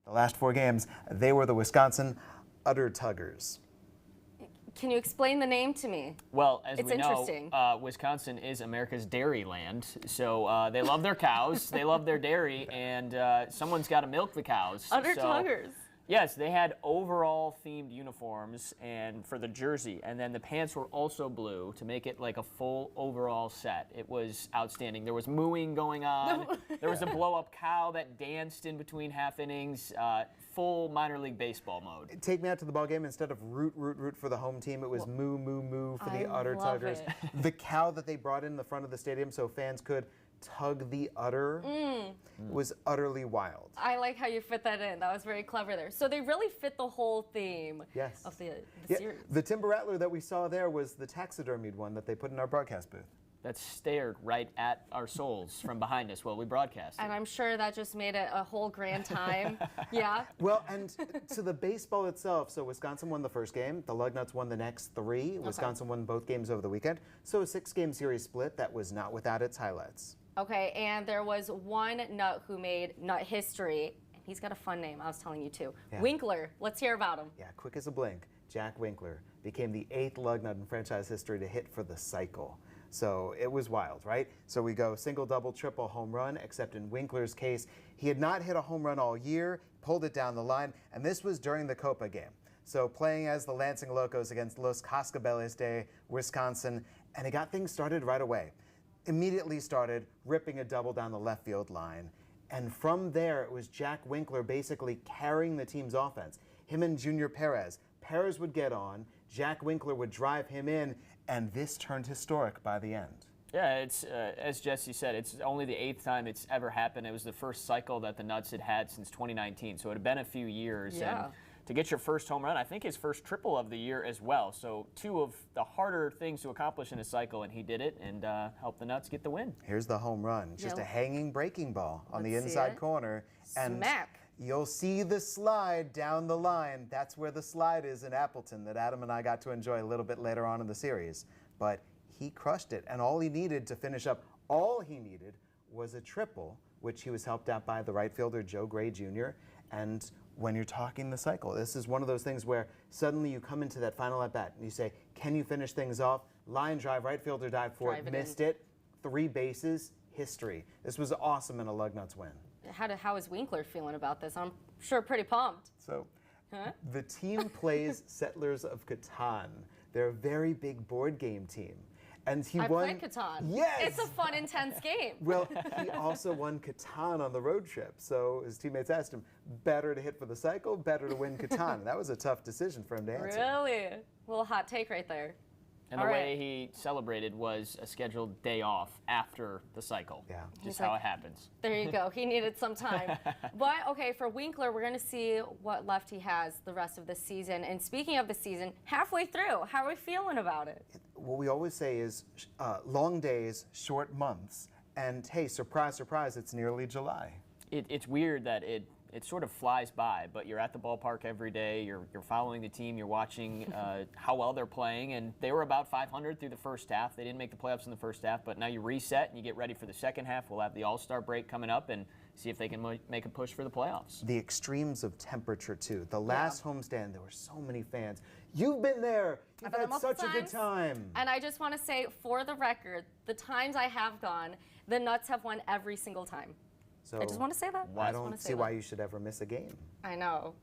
The last 4 games, they were the Wisconsin Udder Tuggers. Can you explain the name to me? Well, as It's we know, interesting. Wisconsin is America's dairy land, so they love their cows, they love their dairy, and someone's got to milk the cows. Udder Tuggers. Yes, they had overall-themed uniforms and for the jersey, and then the pants were also blue to make it like a full overall set. It was outstanding. There was mooing going on. There was a blow-up cow that danced in between half innings. Full minor league baseball mode. Take me out to the ball game. Instead of root for the home team, it was moo, moo, moo for the Udder Tuggers. The cow that they brought in the front of the stadium so fans could tug the udder was utterly wild. I like how you fit that in. That was very clever there. So they really fit the whole theme of the series. The timber rattler that we saw there was the taxidermied one that they put in our broadcast booth. That stared right at our souls from behind us while we broadcast. And I'm sure that just made it a whole grand time. Yeah. Well, and to the baseball itself, so Wisconsin won the first game. The Lugnuts won the next 3. Okay. Wisconsin won both games over the weekend. So a 6-game series split that was not without its highlights. Okay, and there was one Nut who made Nut history. He's got a fun name, I was telling you too. Yeah. Winkler, let's hear about him. Yeah, quick as a blink. Jack Winkler became the 8th Lugnut in franchise history to hit for the cycle. So it was wild, right? So we go single, double, triple, home run, except in Winkler's case, he had not hit a home run all year, pulled it down the line, and this was during the Copa game. So playing as the Lansing Locos against Los Cascabeles de Wisconsin, and he got things started right away. Immediately started ripping a double down the left field line. And from there, it was Jack Winkler basically carrying the team's offense. Him and Junior Perez. Perez would get on, Jack Winkler would drive him in, and this turned historic by the end. Yeah, it's as Jesse said, it's only the 8th time it's ever happened. It was the first cycle that the Nuts had had since 2019, so it had been a few years. Yeah. And to get your first home run, I think his first triple of the year as well. So 2 of the harder things to accomplish in a cycle, and he did it and helped the Nuts get the win. Here's the home run, just a hanging breaking ball on the inside corner. And smack. You'll see the slide down the line. That's where the slide is in Appleton that Adam and I got to enjoy a little bit later on in the series. But he crushed it, and all he needed to finish up, all he needed was a triple, which he was helped out by the right fielder, Joe Gray Jr., and when you're talking the cycle, this is one of those things where suddenly you come into that final at-bat and you say, can you finish things off? Line drive, right fielder dive for it, missed it. 3 bases, history. This was awesome in a Lugnuts win. How is Winkler feeling about this? I'm sure pretty pumped. So, the team plays Settlers of Catan. They're a very big board game team. And he I won. played Catan. Yes! It's a fun, intense game. Well, he also won Catan on the road trip. So his teammates asked him, better to hit for the cycle, better to win Catan. That was a tough decision for him to answer. Really? A little hot take right there. And the way he celebrated was a scheduled day off after the cycle. Yeah. Just how it happens. There you go. He needed some time. But, okay, for Winkler, we're going to see what left he has the rest of the season. And speaking of the season, halfway through, how are we feeling about it? What we always say is long days, short months. And, hey, surprise, surprise, it's nearly July. It's weird that it sort of flies by, but you're at the ballpark every day, you're following the team, you're watching how well they're playing, and they were about 500 through the first half. They didn't make the playoffs in the first half, but now you reset and you get ready for the second half. We'll have the All-Star break coming up and see if they can make a push for the playoffs. The extremes of temperature, too. The last homestand, there were so many fans. You've been there. You've had such a good time. And I just want to say, for the record, the times I have gone, the Nuts have won every single time. So I just want to say that. I don't see why you should ever miss a game. I know.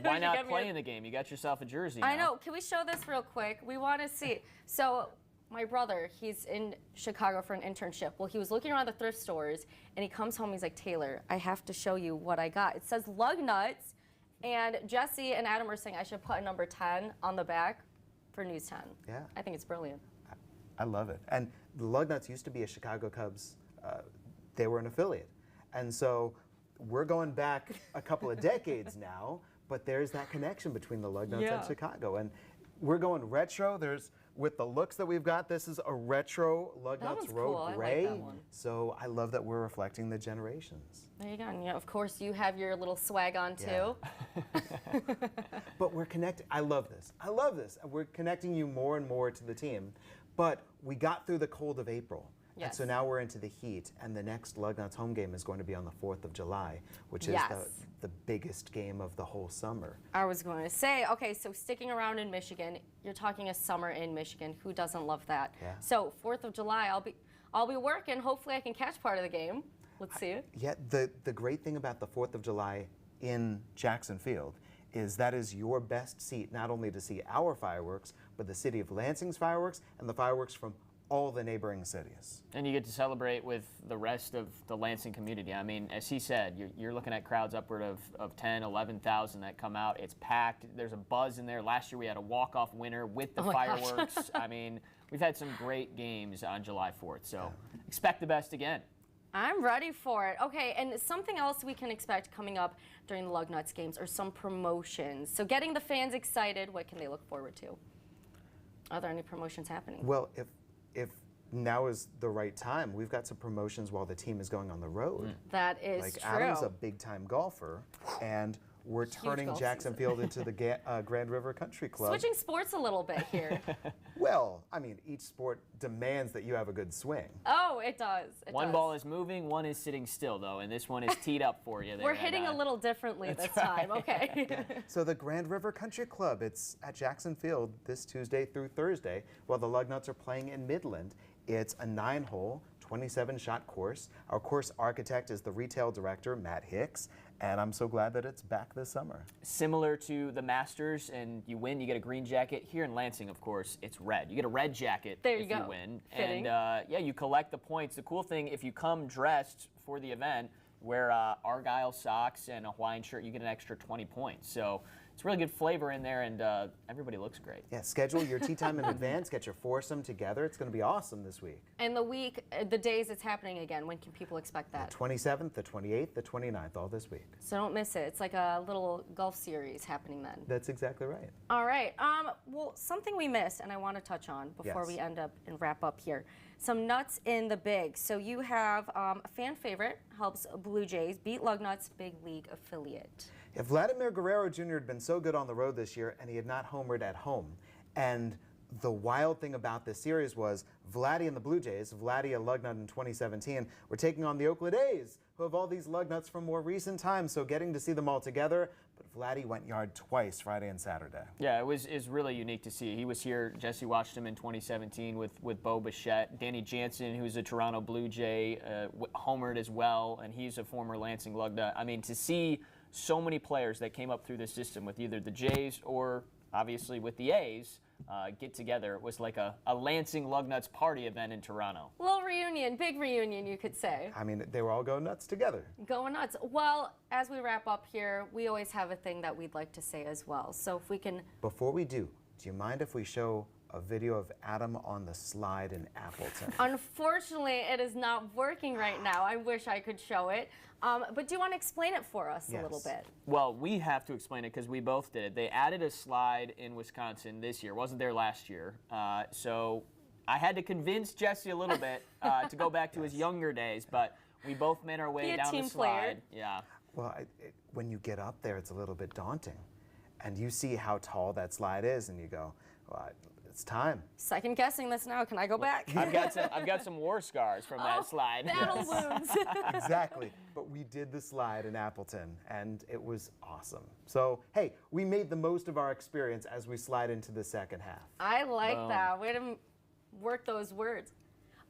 Why not play in the game? You got yourself a jersey now. I know. Can we show this real quick? We want to see. So my brother, he's in Chicago for an internship. Well, he was looking around the thrift stores, and he comes home. He's like, Taylor, I have to show you what I got. It says Lugnuts, and Jesse and Adam are saying I should put a number 10 on the back for News 10. Yeah. I think it's brilliant. I love it. And the Lugnuts used to be a Chicago Cubs. They were an affiliate. And so we're going back a couple of decades now, but there's that connection between the Lugnuts and Chicago. And we're going retro. With the looks that we've got, this is a retro Lugnuts Road cool. Gray. I like that one. So I love that we're reflecting the generations. There you go. And of course, you have your little swag on too. But we're connected. I love this. I love this. We're connecting you more and more to the team. But we got through the cold of April. And Yes. so now we're into the heat, and the next Lugnuts home game is going to be on the 4th of July, which is Yes. the biggest game of the whole summer. I was going to say, okay, so sticking around in Michigan, you're talking a summer in Michigan. Who doesn't love that? Yeah. So 4th of July, I'll be working. Hopefully I can catch part of the game. Let's see it. Yet the great thing about the 4th of July in Jackson Field is that is your best seat, not only to see our fireworks, but the city of Lansing's fireworks and the fireworks from all the neighboring cities. And you get to celebrate with the rest of the Lansing community. I mean, as he said, you're looking at crowds upward of 10, 11,000 that come out. It's packed. There's a buzz in there. Last year we had a walk-off winner with the fireworks. I mean, we've had some great games on July 4th, so expect the best again. I'm ready for it. Okay, and something else we can expect coming up during the Lugnuts games are some promotions. So getting the fans excited, what can they look forward to? Are there any promotions happening? Well, if now is the right time, we've got some promotions while the team is going on the road. That is Like true. Adam's a big-time golfer, and we're turning golf Jackson Field into the Grand River Country Club. Switching sports a little bit here. Well, I mean, each sport demands that you have a good swing. Oh, it does. One ball is moving, one is sitting still, though, and this one is teed up for you there. We're hitting a little differently this time. Okay. So the Grand River Country Club, it's at Jackson Field this Tuesday through Thursday, while the Lugnuts are playing in Midland. It's a 9-hole, 27-shot course. Our course architect is the retail director, Matt Hicks, and I'm so glad that it's back this summer. Similar to the Masters, and you win, you get a green jacket. Here in Lansing, of course, it's red. You get a red jacket There you if go. you win. Fitting. And yeah, you collect the points. The cool thing, if you come dressed for the event, wear Argyle socks and a Hawaiian shirt, you get an extra 20 points. So it's really good flavor in there, and everybody looks great. Yeah, schedule your tee time in advance, get your foursome together. It's going to be awesome this week. And the days it's happening again, when can people expect that? The 27th, the 28th, the 29th, all this week. So don't miss it. It's like a little golf series happening then. That's exactly right. All right. Well, something we missed, and I want to touch on before Yes. we end up and wrap up here. Some nuts in the big. So you have a fan favorite helps Blue Jays beat Lugnuts big league affiliate. Yeah, Vladimir Guerrero Jr. had been so good on the road this year, and he had not homered at home. And the wild thing about this series was Vladdy and the Blue Jays, Vladdy a Lugnut in 2017, were taking on the Oakland A's, who have all these Lugnuts from more recent times, so getting to see them all together. But Vladdy went yard twice, Friday and Saturday. Yeah, it's really unique to see. He was here. Jesse watched him in 2017 with Bo Bichette. Danny Jansen, who's a Toronto Blue Jay, homered as well, and he's a former Lansing Lugnut. I mean, to see so many players that came up through the system with either the Jays or obviously with the A's get together. It was like a Lansing Lugnuts party event in Toronto. Little reunion, big reunion, you could say. I mean, they were all going nuts together. Going nuts. Well, as we wrap up here, we always have a thing that we'd like to say as well. So if we can. Before we do you mind if we show a video of Adam on the slide in Appleton? Unfortunately, it is not working right now. I wish I could show it. But do you want to explain it for us a little bit? Well, we have to explain it because we both did it. They added a slide in Wisconsin this year. It wasn't there last year. So I had to convince Jesse a little bit to go back to his younger days, but we both made our way Be a down team the slide. player. Yeah. Well, when you get up there, it's a little bit daunting. And you see how tall that slide is, and you go, well, it's time. Second guessing this now. Can I go back? I've got some war scars from that slide. Battle wounds. Exactly. But we did the slide in Appleton, and it was awesome. So, hey, we made the most of our experience as we slide into the second half. I like that. Way to work those words.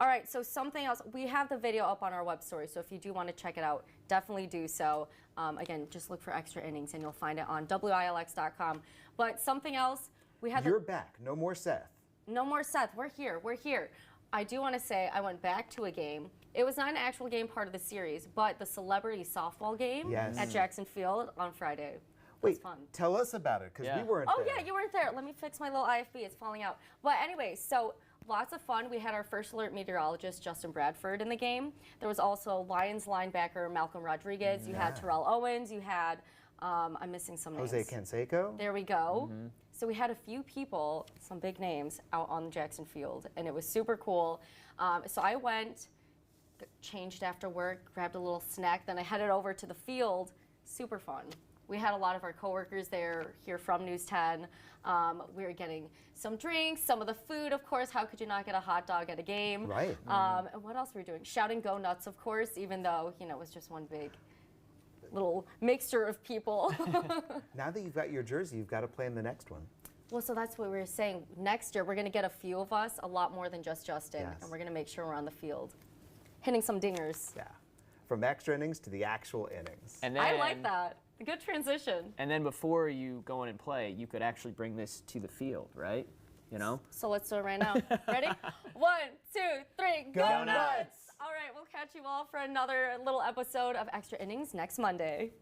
All right, so something else. We have the video up on our web story, so if you do want to check it out, definitely do so. Again, just look for Extra Innings, and you'll find it on WILX.com. But something else, we had You're back. No more Seth. No more Seth. We're here. We're here. I do want to say I went back to a game. It was not an actual game part of the series, but the celebrity softball game at Jackson Field on Friday. Wait, was fun. tell us about it, because we weren't Oh, there. yeah, you weren't there. Let me fix my little IFB. It's falling out. But anyway, so lots of fun. We had our first alert meteorologist, Justin Bradford, in the game. There was also Lions linebacker Malcolm Rodriguez. You had Terrell Owens. You had, I'm missing some names. Jose Canseco. There we go. So we had a few people, some big names, out on Jackson Field, and it was super cool. So I went, changed after work, grabbed a little snack, then I headed over to the field. Super fun. We had a lot of our coworkers there here from News 10. We were getting some drinks, some of the food, of course. How could you not get a hot dog at a game? Right. And what else were we doing? Shouting "Go Nuts," of course, even though it was just one big little mixture of people. Now that you've got your jersey, you've got to play in the next one. Well, so that's what we were saying. Next year, we're going to get a few of us, a lot more than just Justin, Yes. and we're going to make sure we're on the field, hitting some dingers. Yeah. From extra innings to the actual innings. And then, I like that. Good transition. And then before you go in and play, you could actually bring this to the field, right? So let's do it right now. Ready? 1, 2, 3, go Go Nuts! Nuts! All right, we'll catch you all for another little episode of Extra Innings next Monday.